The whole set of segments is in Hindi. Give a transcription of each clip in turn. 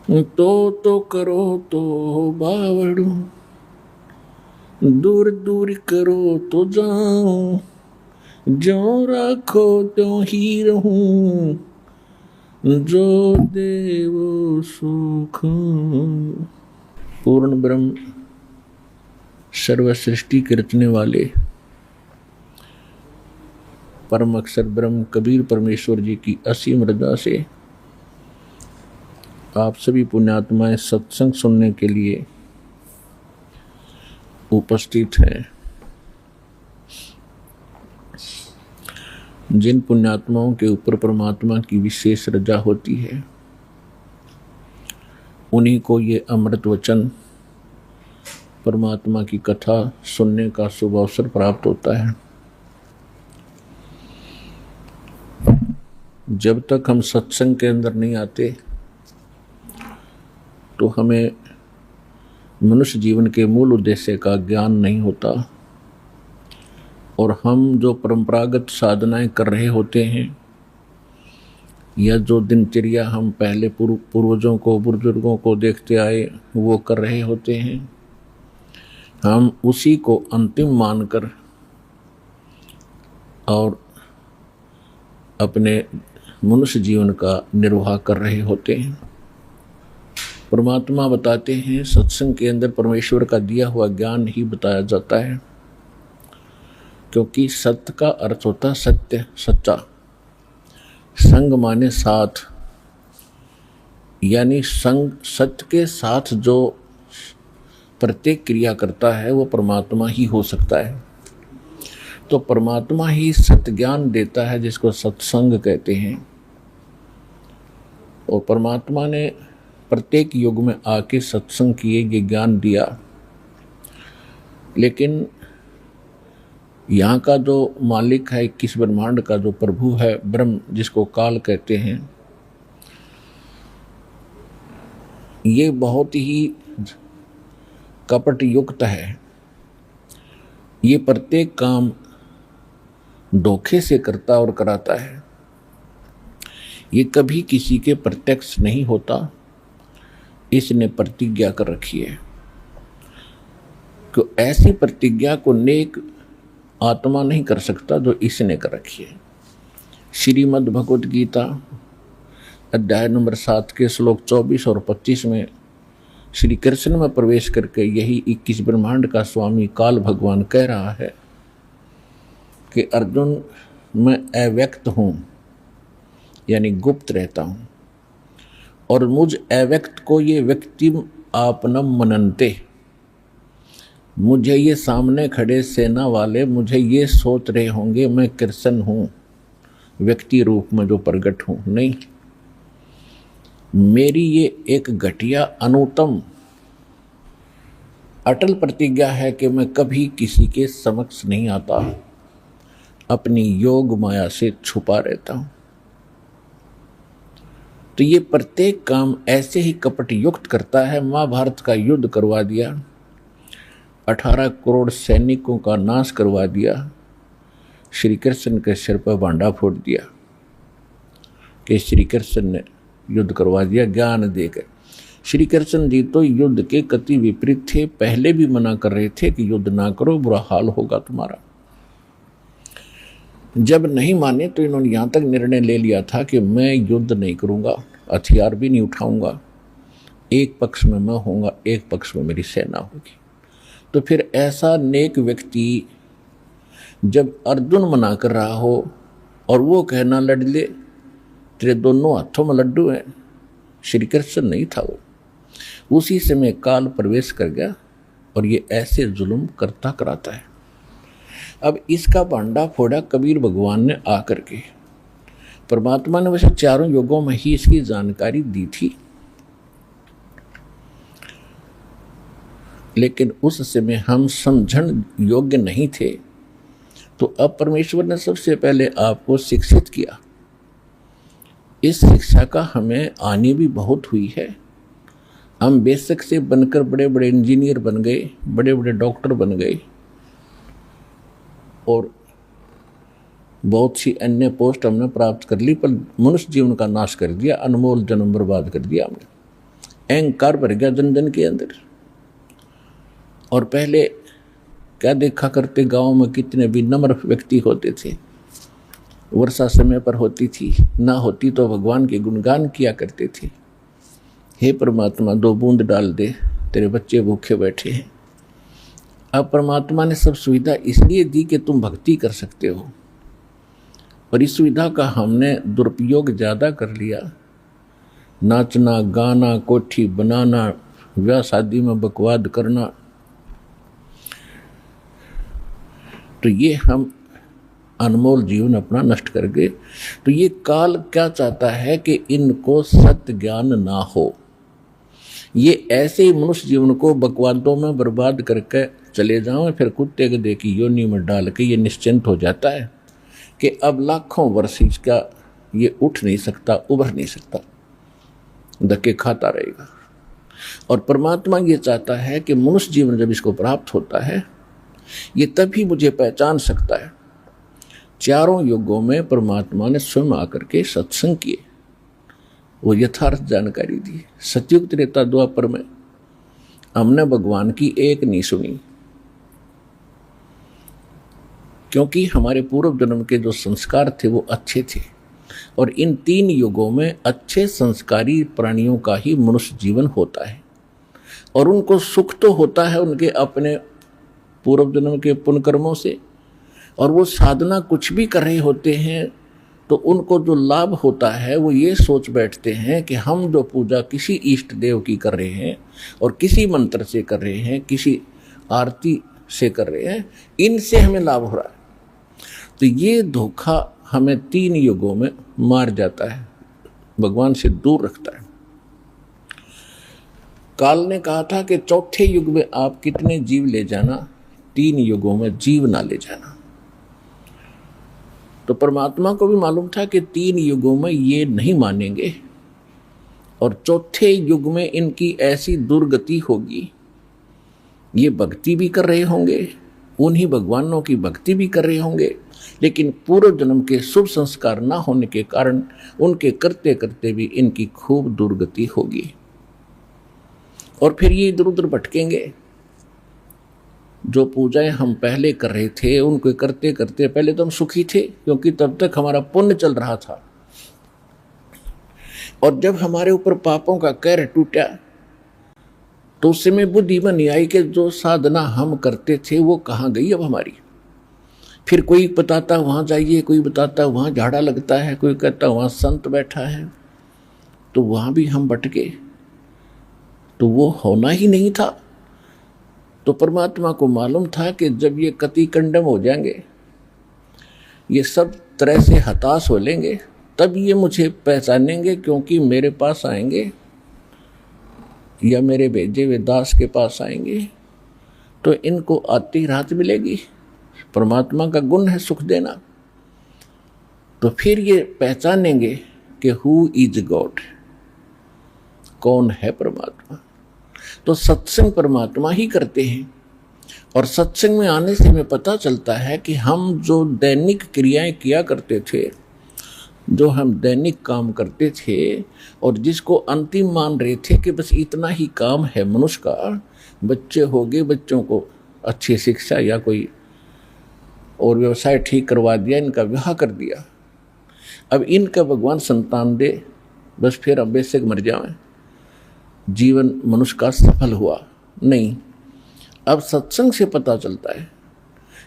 तो करो तो बावड़ू, दूर दूर करो तो जाऊं, जो रखो तो ही रहूं, जो देव सुख। पूर्ण ब्रह्म सर्व सृष्टि के रचने वाले परम अक्षर ब्रह्म कबीर परमेश्वर जी की असीम रजा से आप सभी पुण्यात्माएं सत्संग सुनने के लिए उपस्थित हैं। जिन पुण्यात्माओं के ऊपर परमात्मा की विशेष रजा होती है, उन्हीं को ये अमृत वचन परमात्मा की कथा सुनने का शुभ अवसर प्राप्त होता है। जब तक हम सत्संग के अंदर नहीं आते तो हमें मनुष्य जीवन के मूल उद्देश्य का ज्ञान नहीं होता, और हम जो परंपरागत साधनाएं कर रहे होते हैं या जो दिनचर्या हम पहले पूर्वजों को बुजुर्गों को देखते आए वो कर रहे होते हैं, हम उसी को अंतिम मानकर और अपने मनुष्य जीवन का निर्वाह कर रहे होते हैं। परमात्मा बताते हैं सत्संग के अंदर परमेश्वर का दिया हुआ ज्ञान ही बताया जाता है, क्योंकि सत्य का अर्थ होता सत्य, सच्चा। संग माने साथ, यानी संग सत्य के साथ जो प्रत्येक क्रिया करता है वो परमात्मा ही हो सकता है। तो परमात्मा ही सत्य ज्ञान देता है जिसको सत्संग कहते हैं। और परमात्मा ने प्रत्येक युग में आके सत्संग किए ये ज्ञान दिया, लेकिन यहाँ का जो मालिक है, 21 ब्रह्मांड का जो प्रभु है ब्रह्म, जिसको काल कहते हैं, ये बहुत ही कपट युक्त है। ये प्रत्येक काम धोखे से करता और कराता है। ये कभी किसी के प्रत्यक्ष नहीं होता। इसने प्रतिज्ञा कर रखी है कि ऐसी प्रतिज्ञा को नेक आत्मा नहीं कर सकता जो इसने कर रखी है। श्रीमद् भगवद गीता अध्याय नंबर 7 के श्लोक 24 और 25 में श्री कृष्ण में प्रवेश करके यही 21 ब्रह्मांड का स्वामी काल भगवान कह रहा है कि अर्जुन, मैं अव्यक्त हूँ, यानी गुप्त रहता हूँ, और मुझ अव्यक्त को ये व्यक्ति आपनम मनन्ते, मुझे ये सामने खड़े सेना वाले मुझे ये सोच रहे होंगे मैं कृष्ण हूँ, व्यक्ति रूप में जो प्रकट हूँ। नहीं, मेरी ये एक घटिया अनुत्तम अटल प्रतिज्ञा है कि मैं कभी किसी के समक्ष नहीं आता, अपनी योग माया से छुपा रहता हूँ। तो ये प्रत्येक काम ऐसे ही कपट युक्त करता है। महाभारत का युद्ध करवा दिया, 18 करोड़ सैनिकों का नाश करवा दिया, श्री कृष्ण के सिर पर भांडा फोड़ दिया कि श्री कृष्ण ने युद्ध करवा दिया ज्ञान देकर। श्री कृष्ण जी तो युद्ध के कति विपरीत थे, पहले भी मना कर रहे थे कि युद्ध ना करो, बुरा हाल होगा तुम्हारा। जब नहीं माने तो इन्होंने यहाँ तक निर्णय ले लिया था कि मैं युद्ध नहीं करूँगा, हथियार भी नहीं उठाऊंगा, एक पक्ष में मैं होऊंगा, एक पक्ष में मेरी सेना होगी। तो फिर ऐसा नेक व्यक्ति जब अर्जुन मना कर रहा हो और वो कहना लड़ ले, तेरे दोनों हाथों में लड्डू हैं, श्री कृष्ण नहीं था वो, उसी समय काल प्रवेश कर गया और ये ऐसे जुल्म करता कराता है। अब इसका भांडा फोड़ा कबीर भगवान ने आकर के। परमात्मा ने वैसे चारों युगों में ही इसकी जानकारी दी थी, लेकिन उस समय हम समझण योग्य नहीं थे। तो अब परमेश्वर ने सबसे पहले आपको शिक्षित किया। इस शिक्षा का हमें आनी भी बहुत हुई है। हम बेशक से बनकर बड़े बड़े इंजीनियर बन गए, बड़े बड़े डॉक्टर बन गए, और बहुत सी अन्य पोस्ट हमने प्राप्त कर ली, पर मनुष्य जीवन का नाश कर दिया, अनमोल जन्म बर्बाद कर दिया हमने। अहंकार भर गया जन जन के अंदर। और पहले क्या देखा करते, गांव में कितने भी नम्र व्यक्ति होते थे, वर्षा समय पर होती थी, ना होती तो भगवान के गुणगान किया करते थे। हे परमात्मा 2 बूंद डाल दे, तेरे बच्चे भूखे बैठे हैं। अब परमात्मा ने सब सुविधा इसलिए दी कि तुम भक्ति कर सकते हो, और इस सुविधा का हमने दुरुपयोग ज़्यादा कर लिया। नाचना गाना, कोठी बनाना, ब्याह शादी में बकवाद करना, तो ये हम अनमोल जीवन अपना नष्ट कर गए। तो ये काल क्या चाहता है कि इनको सत्य ज्ञान ना हो। ये ऐसे ही मनुष्य जीवन को बकवादों में बर्बाद करके चले जाओ, फिर कुत्ते गधे की योनि में डाल के ये निश्चिंत हो जाता है कि अब लाखों वर्ष इसका ये उठ नहीं सकता, उभर नहीं सकता, धक्के खाता रहेगा। और परमात्मा ये चाहता है कि मनुष्य जीवन जब इसको प्राप्त होता है, ये तभी मुझे पहचान सकता है। चारों युगों में परमात्मा ने स्वयं आकर के सत्संग किए, वो यथार्थ जानकारी दी। सतयुग त्रेता द्वापर में हमने भगवान की एक नहीं सुनी, क्योंकि हमारे पूर्व जन्म के जो संस्कार थे वो अच्छे थे, और इन 3 युगों में अच्छे संस्कारी प्राणियों का ही मनुष्य जीवन होता है। और उनको सुख तो होता है उनके अपने पूर्व जन्म के पुण्य कर्मों से, और वो साधना कुछ भी कर रहे होते हैं तो उनको जो लाभ होता है वो ये सोच बैठते हैं कि हम जो पूजा किसी इष्ट देव की कर रहे हैं और किसी मंत्र से कर रहे हैं, किसी आरती से कर रहे हैं, इनसे हमें लाभ हो रहा है। तो ये धोखा हमें 3 युगों में मार जाता है, भगवान से दूर रखता है। काल ने कहा था कि 4थे युग में आप कितने जीव ले जाना, 3 युगों में जीव ना ले जाना। तो परमात्मा को भी मालूम था कि 3 युगों में ये नहीं मानेंगे, और 4थे युग में इनकी ऐसी दुर्गति होगी, ये भक्ति भी कर रहे होंगे, उन्हीं भगवानों की भक्ति भी कर रहे होंगे, लेकिन पूर्व जन्म के शुभ संस्कार ना होने के कारण उनके करते करते भी इनकी खूब दुर्गति होगी। और फिर ये इधर उधर भटकेंगे। जो पूजाएं हम पहले कर रहे थे उनको करते करते पहले तो हम सुखी थे, क्योंकि तब तक हमारा पुण्य चल रहा था, और जब हमारे ऊपर पापों का कहर टूटा तो उस समय बुद्धि में नहीं आई कि जो साधना हम करते थे वो कहाँ गई अब हमारी। फिर कोई बताता वहाँ जाइए, कोई बताता वहाँ झाड़ा लगता है, कोई कहता वहाँ संत बैठा है, तो वहाँ भी हम भटके, तो वो होना ही नहीं था। तो परमात्मा को मालूम था कि जब ये कति कंडम हो जाएंगे, ये सब तरह से हताश हो लेंगे, तब ये मुझे पहचानेंगे, क्योंकि मेरे पास आएंगे या मेरे भेजे हुए दास के पास आएंगे तो इनको आती राहत मिलेगी। परमात्मा का गुण है सुख देना। तो फिर ये पहचानेंगे कि हु इज गॉड, कौन है परमात्मा। तो सत्संग परमात्मा ही करते हैं, और सत्संग में आने से हमें पता चलता है कि हम जो दैनिक क्रियाएं किया करते थे, जो हम दैनिक काम करते थे और जिसको अंतिम मान रहे थे कि बस इतना ही काम है मनुष्य का, बच्चे हो गए, बच्चों को अच्छी शिक्षा या कोई और व्यवसाय ठीक करवा दिया, इनका विवाह कर दिया, अब इनका भगवान संतान दे, बस फिर अब बेशक मर जाएं, जीवन मनुष्य का सफल हुआ नहीं। अब सत्संग से पता चलता है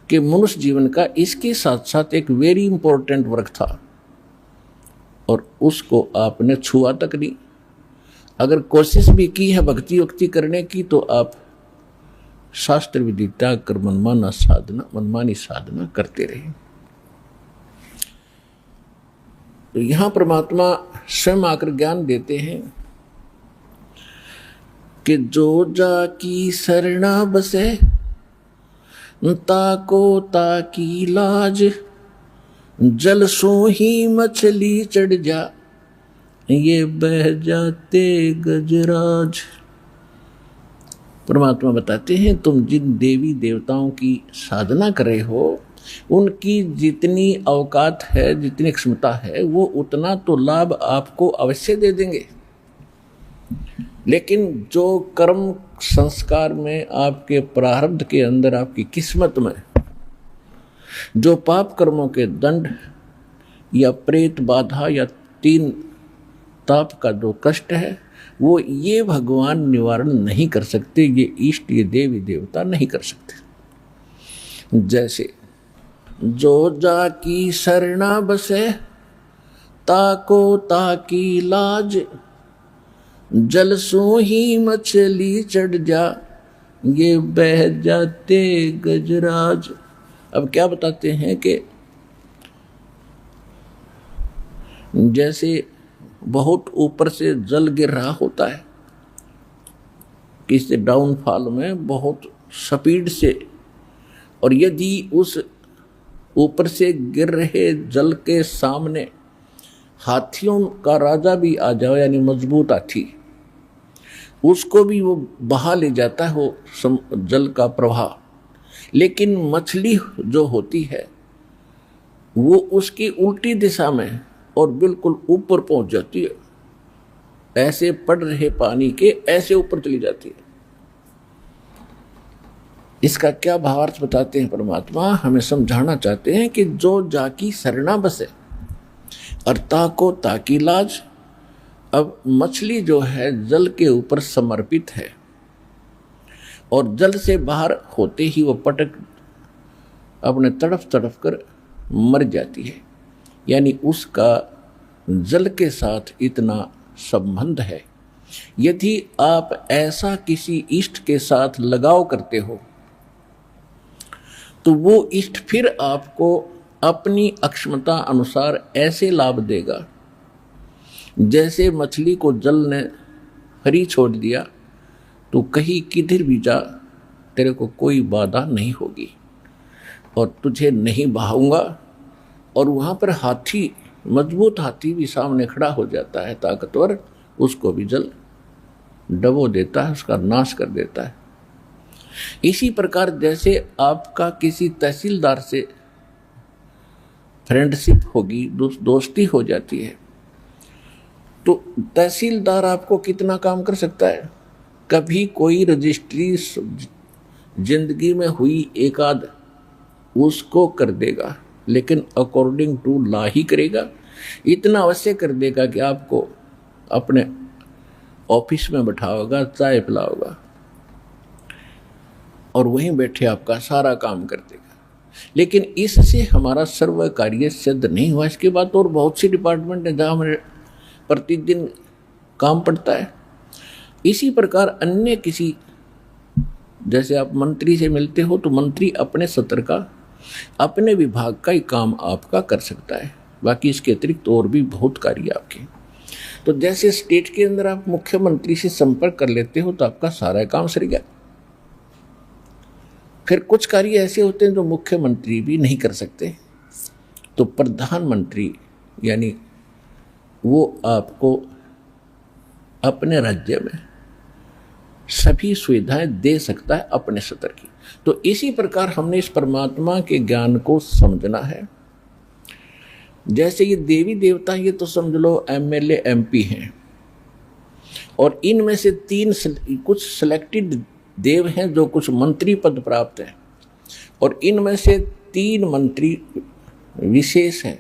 कि मनुष्य जीवन का इसके साथ साथ एक वेरी इंपॉर्टेंट वर्क था, और उसको आपने छुआ तक नहीं। अगर कोशिश भी की है भक्ति वक्ति करने की, तो आप शास्त्र विधि त्याग कर मनमानी साधना करते रहे। तो यहां परमात्मा स्वयं आकर ज्ञान देते हैं कि जो जाकी शरणा बसे ताको ताकी लाज, जल सो ही मछली चढ़ जा ये बह जाते गजराज। परमात्मा बताते हैं तुम जिन देवी देवताओं की साधना कर रहे हो, उनकी जितनी औकात है, जितनी क्षमता है, वो उतना तो लाभ आपको अवश्य दे देंगे। लेकिन जो कर्म संस्कार में, आपके प्रारब्ध के अंदर, आपकी किस्मत में जो पाप कर्मों के दंड या प्रेत बाधा या तीन ताप का जो कष्ट है, वो ये भगवान निवारण नहीं कर सकते, ये इष्ट, ये देवी देवता नहीं कर सकते। जैसे जो जाकी शरणा बसे ताको ताकी लाज, जल सो ही मछली चढ़ जा, ये बह जाते गजराज। अब क्या बताते हैं कि जैसे बहुत ऊपर से जल गिर रहा होता है, किसी डाउनफॉल में बहुत स्पीड से, और यदि उस ऊपर से गिर रहे जल के सामने हाथियों का राजा भी आ जाए, यानी मजबूत हाथी, उसको भी वो बहा ले जाता है वो जल का प्रवाह। लेकिन मछली जो होती है वो उसकी उल्टी दिशा में और बिल्कुल ऊपर पहुंच जाती है, ऐसे पड़ रहे पानी के ऐसे ऊपर चली जाती है। इसका क्या भावार्थ बताते हैं परमात्मा? हमें समझाना चाहते हैं कि जो जाकी शरणा बसे और ताको ताकी लाज। अब मछली जो है जल के ऊपर समर्पित है, और जल से बाहर होते ही वो पटक अपने तड़फ तड़फ कर मर जाती है, यानी उसका जल के साथ इतना संबंध है। यदि आप ऐसा किसी इष्ट के साथ लगाव करते हो तो वो इष्ट फिर आपको अपनी अक्षमता अनुसार ऐसे लाभ देगा, जैसे मछली को जल ने हरी छोड़ दिया तो कहीं किधर भी जा तेरे को कोई बाधा नहीं होगी और तुझे नहीं बहाऊंगा। और वहाँ पर हाथी, मजबूत हाथी भी सामने खड़ा हो जाता है, ताकतवर, उसको भी जल डबो देता है, उसका नाश कर देता है। इसी प्रकार जैसे आपका किसी तहसीलदार से फ्रेंडशिप होगी, दोस्ती हो जाती है, तो तहसीलदार आपको कितना काम कर सकता है? कभी कोई रजिस्ट्री जिंदगी में हुई एक आध उसको कर देगा, लेकिन अकॉर्डिंग टू लॉ ही करेगा। इतना अवश्य कर देगा कि आपको अपने ऑफिस में बैठाओगा, चाय पिलाओगा और वहीं बैठे आपका सारा काम कर देगा। लेकिन इससे हमारा सर्व कार्य सिद्ध नहीं हुआ। इसके बाद और बहुत सी डिपार्टमेंट है जहाँ हमें प्रतिदिन काम पड़ता है। इसी प्रकार अन्य किसी, जैसे आप मंत्री से मिलते हो तो मंत्री अपने सत्र का, अपने विभाग का ही काम आपका कर सकता है, बाकी इसके अतिरिक्त और भी बहुत कार्य आपके। तो जैसे स्टेट के अंदर आप मुख्यमंत्री से संपर्क कर लेते हो तो आपका सारा काम सर गया। फिर कुछ कार्य ऐसे होते हैं जो मुख्यमंत्री भी नहीं कर सकते, तो प्रधानमंत्री यानी वो आपको अपने राज्य में सभी सुविधाएं दे सकता है अपने स्तर की। तो इसी प्रकार हमने इस परमात्मा के ज्ञान को समझना है। जैसे ये देवी देवता, ये तो समझ लो एमएलए एमपी हैं, और इनमें से कुछ सिलेक्टेड देव हैं जो कुछ मंत्री पद प्राप्त हैं, और इनमें से 3 मंत्री विशेष हैं।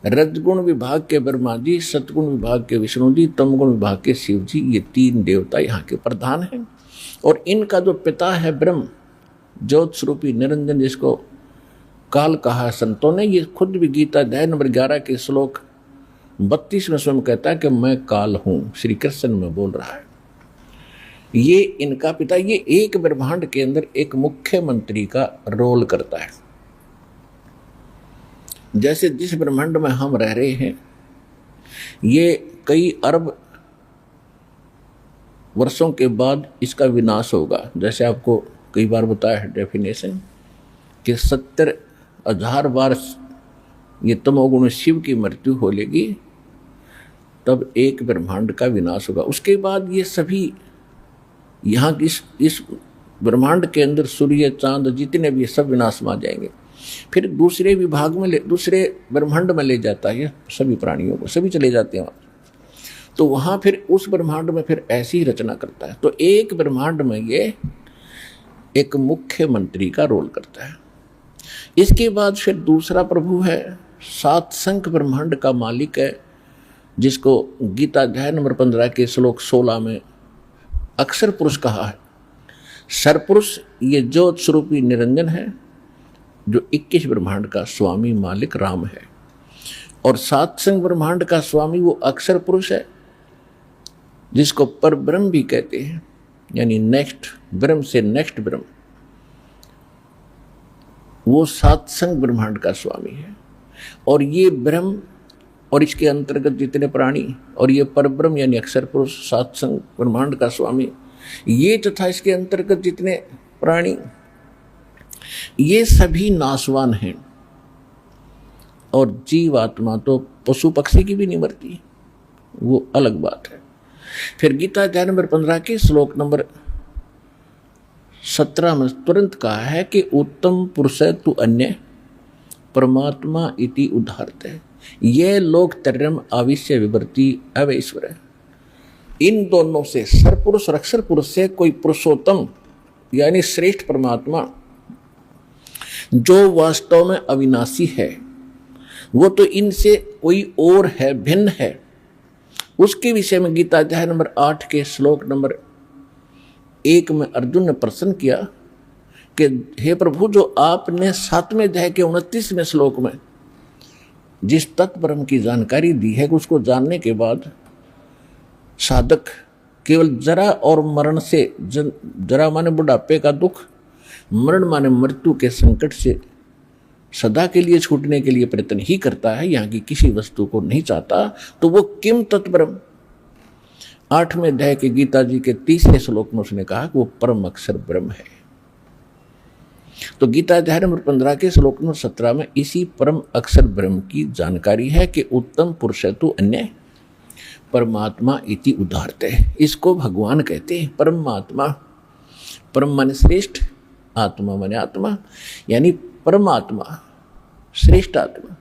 रजगुण विभाग के ब्रह्मा जी, सतगुण विभाग के विष्णु जी, तमगुण विभाग के शिव जी, ये 3 देवता यहाँ के प्रधान हैं। और इनका जो पिता है ब्रह्म, ज्योत स्वरूपी निरंजन, जिसको काल कहा संतों ने, ये खुद भी गीता अध्याय नंबर 11 के श्लोक 32 में स्वयं कहता है कि मैं काल हूँ, श्री कृष्ण में बोल रहा है। ये इनका पिता, ये एक ब्रह्मांड के अंदर एक मुख्यमंत्री का रोल करता है। जैसे जिस ब्रह्मांड में हम रह रहे हैं, ये कई अरब वर्षों के बाद इसका विनाश होगा। जैसे आपको कई बार बताया है डेफिनेशन कि 70,000 बार ये तमोगुण शिव की मृत्यु हो लेगी, तब एक ब्रह्मांड का विनाश होगा। उसके बाद ये सभी यहाँ इस ब्रह्मांड के अंदर सूर्य, चांद, जितने भी सब विनाश में आ जाएंगे। फिर दूसरे विभाग में दूसरे ब्रह्मांड में ले जाता है सभी प्राणियों को, सभी चले जाते हैं वहाँ। तो वहां फिर उस ब्रह्मांड में फिर ऐसी रचना करता है। तो एक ब्रह्मांड में ये एक मुख्यमंत्री का रोल करता है। इसके बाद फिर दूसरा प्रभु है, सात संख ब्रह्मांड का मालिक है, जिसको गीता अध्याय नंबर 15 के श्लोक 16 में अक्षर पुरुष कहा है। सरपुरुष ये ज्योत स्वरूपी निरंजन है, जो 21 ब्रह्मांड का स्वामी मालिक राम है। और सात संग ब्रह्मांड का स्वामी वो अक्षर पुरुष है, जिसको पर ब्रह्म भी कहते हैं, यानी नेक्स्ट ब्रह्म से नेक्स्ट ब्रह्म, वो सात संग ब्रह्मांड का स्वामी है। और ये ब्रह्म और इसके अंतर्गत जितने प्राणी और ये पर ब्रह्म यानी अक्षर पुरुष सात संग ब्रह्मांड का स्वामी, ये तथा इसके अंतर्गत जितने प्राणी, ये सभी नाशवान हैं। और जीवात्मा तो पशु पक्षी की भी नहीं मरती, वो अलग बात है। फिर गीता अध्याय नंबर 15 के श्लोक नंबर 17 में तुरंत कहा है कि उत्तम पुरुष तु अन्य परमात्मा इति उदाहरते, ये लोक त्रयम् आविश्य विवर्ति अवैश्वर। इन दोनों से, सरपुरुष और अक्षर पुरुष से कोई पुरुषोत्तम यानी श्रेष्ठ परमात्मा जो वास्तव में अविनाशी है, वो तो इनसे कोई और है, भिन्न है। उसके विषय में गीता अध्याय नंबर 8 के श्लोक नंबर 1 में अर्जुन ने प्रश्न किया कि हे प्रभु, जो आपने 7वें अध्याय के 29वें श्लोक में जिस तत्व ब्रह्म की जानकारी दी है, उसको जानने के बाद साधक केवल जरा और मरण से, जरा माने बुढ़ापे का दुख, मरण माने मृत्यु के संकट से सदा के लिए छूटने के लिए प्रयत्न ही करता है, यहाँ की किसी वस्तु को नहीं चाहता, तो वो किम तत्व ब्रह्म। 8वें अध्याय के गीता जी के 30वें श्लोक में उसने कहा कि वो परम अक्षर ब्रह्म है। तो गीता अध्याय नंबर 15 के श्लोक नंबर 17 में इसी परम अक्षर ब्रह्म की जानकारी है कि उत्तम पुरुष तु अन्य परमात्मा इति उदाहरते। इसको भगवान कहते हैं परमात्मा। परम माने श्रेष्ठ, आत्मा माने आत्मा, यानी परमात्मा श्रेष्ठ आत्मा।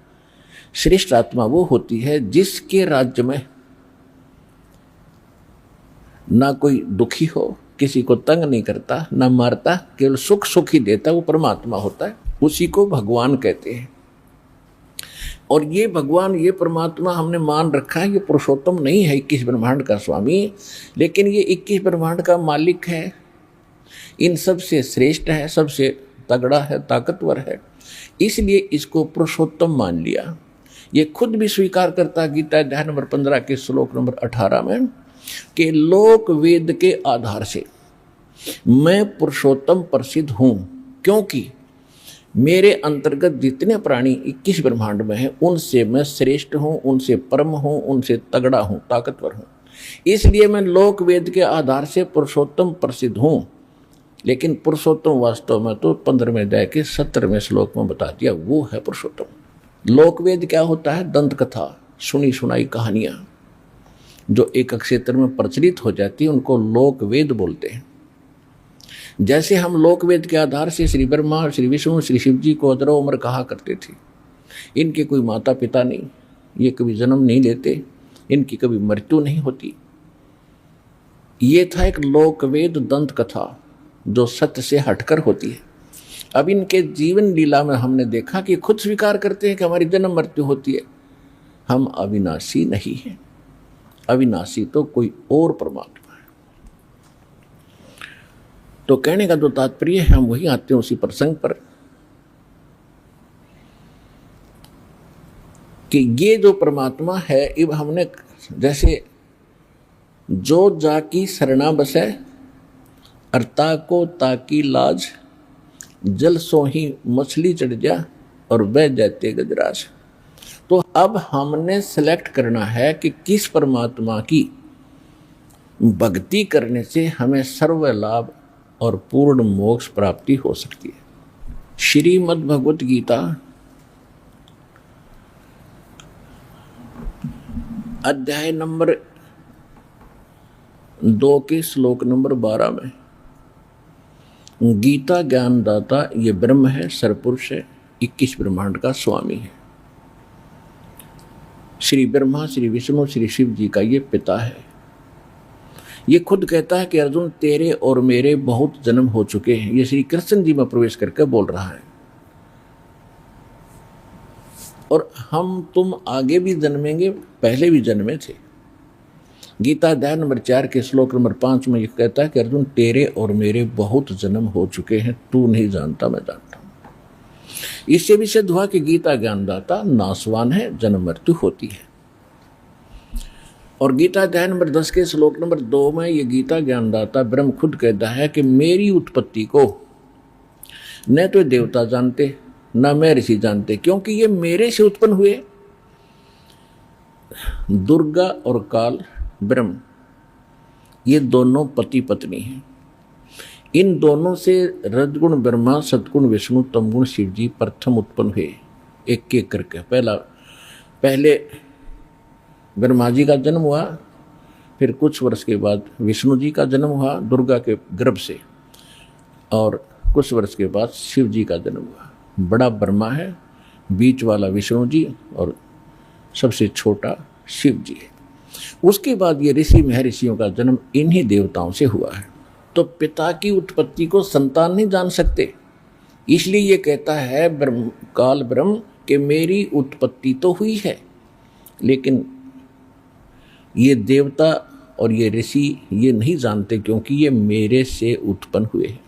श्रेष्ठ आत्मा वो होती है जिसके राज्य में ना कोई दुखी हो, किसी को तंग नहीं करता, ना मारता, केवल सुख सुख ही देता, वो परमात्मा होता है। उसी को भगवान कहते हैं। और ये भगवान, ये परमात्मा हमने मान रखा है, ये पुरुषोत्तम नहीं है 21 ब्रह्मांड का स्वामी, लेकिन ये 21 ब्रह्मांड का मालिक है, इन सब से श्रेष्ठ है, सबसे तगड़ा है, ताकतवर है, इसलिए इसको पुरुषोत्तम मान लिया। ये खुद भी स्वीकार करता है गीता अध्याय नंबर 15 के श्लोक नंबर 18 में कि लोक वेद के आधार से मैं पुरुषोत्तम प्रसिद्ध हूं, क्योंकि मेरे अंतर्गत जितने प्राणी 21 ब्रह्मांड में हैं, उनसे मैं श्रेष्ठ हूं, उनसे परम हूं, उनसे तगड़ा हूं, ताकतवर हूं। इसलिए मैं लोक वेद के आधार से पुरुषोत्तम प्रसिद्ध हूं। लेकिन पुरुषोत्तम वास्तव में तो 15वें अध्याय के 17वें श्लोक में बता दिया, वो है पुरुषोत्तम। लोकवेद क्या होता है? दंत कथा, सुनी सुनाई कहानियां जो एक क्षेत्र में प्रचलित हो जाती है, उनको लोकवेद बोलते हैं। जैसे हम लोकवेद के आधार से श्री ब्रह्मा, श्री विष्णु, श्री शिव जी को अजरो उम्र कहा करते थे। इनके कोई माता पिता नहीं, ये कभी जन्म नहीं लेते, इनकी कभी मृत्यु नहीं होती। ये था एक लोकवेद दंत कथा जो सत्य से हटकर होती है। अब इनके जीवन लीला में हमने देखा कि खुद स्वीकार करते हैं कि हमारी जन्म मृत्यु होती है, हम अविनाशी नहीं हैं। अविनाशी तो कोई और परमात्मा है। तो कहने का जो तात्पर्य है, हम वही आते हैं उसी प्रसंग पर कि ये जो परमात्मा है, अब हमने जैसे जो जाकी शरणा बसे अर्ता को ताकी लाज, जल सो ही मछली चढ़ जा और बह जाते गजराज। तो अब हमने सेलेक्ट करना है कि किस परमात्मा की भक्ति करने से हमें सर्व लाभ और पूर्ण मोक्ष प्राप्ति हो सकती है। श्रीमद् भगवत गीता अध्याय नंबर 2 के श्लोक नंबर 12 में गीता ज्ञानदाता ये ब्रह्म है, सरपुरुष है, 21 ब्रह्मांड का स्वामी है। श्री ब्रह्मा, श्री विष्णु, श्री शिव जी का ये पिता है। ये खुद कहता है कि अर्जुन तेरे और मेरे बहुत जन्म हो चुके हैं। ये श्री कृष्ण जी में प्रवेश करके बोल रहा है। और हम तुम आगे भी जन्मेंगे, पहले भी जन्मे थे। गीता अध्याय नंबर 4 के श्लोक नंबर 5 में ये कहता है कि अर्जुन तेरे और मेरे बहुत जन्म हो चुके हैं, तू नहीं जानता, मैं जानता हूं। इससे भी सिद्ध हुआ कि गीता ज्ञानदाता नासवान है, जन्म मृत्यु होती है। और गीता अध्याय नंबर 10 के श्लोक नंबर 2 में ये गीता ज्ञानदाता ब्रह्म खुद कहता है कि मेरी उत्पत्ति को न तो देवता जानते न मैं ऋषि जानते, क्योंकि ये मेरे से उत्पन्न हुए। दुर्गा और काल ब्रह्म ये दोनों पति पत्नी हैं। इन दोनों से रजगुण ब्रह्मा, सतगुण विष्णु, तमगुण शिव जी प्रथम उत्पन्न हुए, एक एक करके। पहले ब्रह्मा जी का जन्म हुआ, फिर कुछ वर्ष के बाद विष्णु जी का जन्म हुआ दुर्गा के गर्भ से, और कुछ वर्ष के बाद शिव जी का जन्म हुआ। बड़ा ब्रह्मा है, बीच वाला विष्णु जी, और सबसे छोटा शिव जी है। उसके बाद ये ऋषि महर्षियों का जन्म इन्हीं देवताओं से हुआ है। तो पिता की उत्पत्ति को संतान नहीं जान सकते, इसलिए ये कहता है काल ब्रह्म कि मेरी उत्पत्ति तो हुई है, लेकिन ये देवता और ये ऋषि ये नहीं जानते, क्योंकि ये मेरे से उत्पन्न हुए हैं।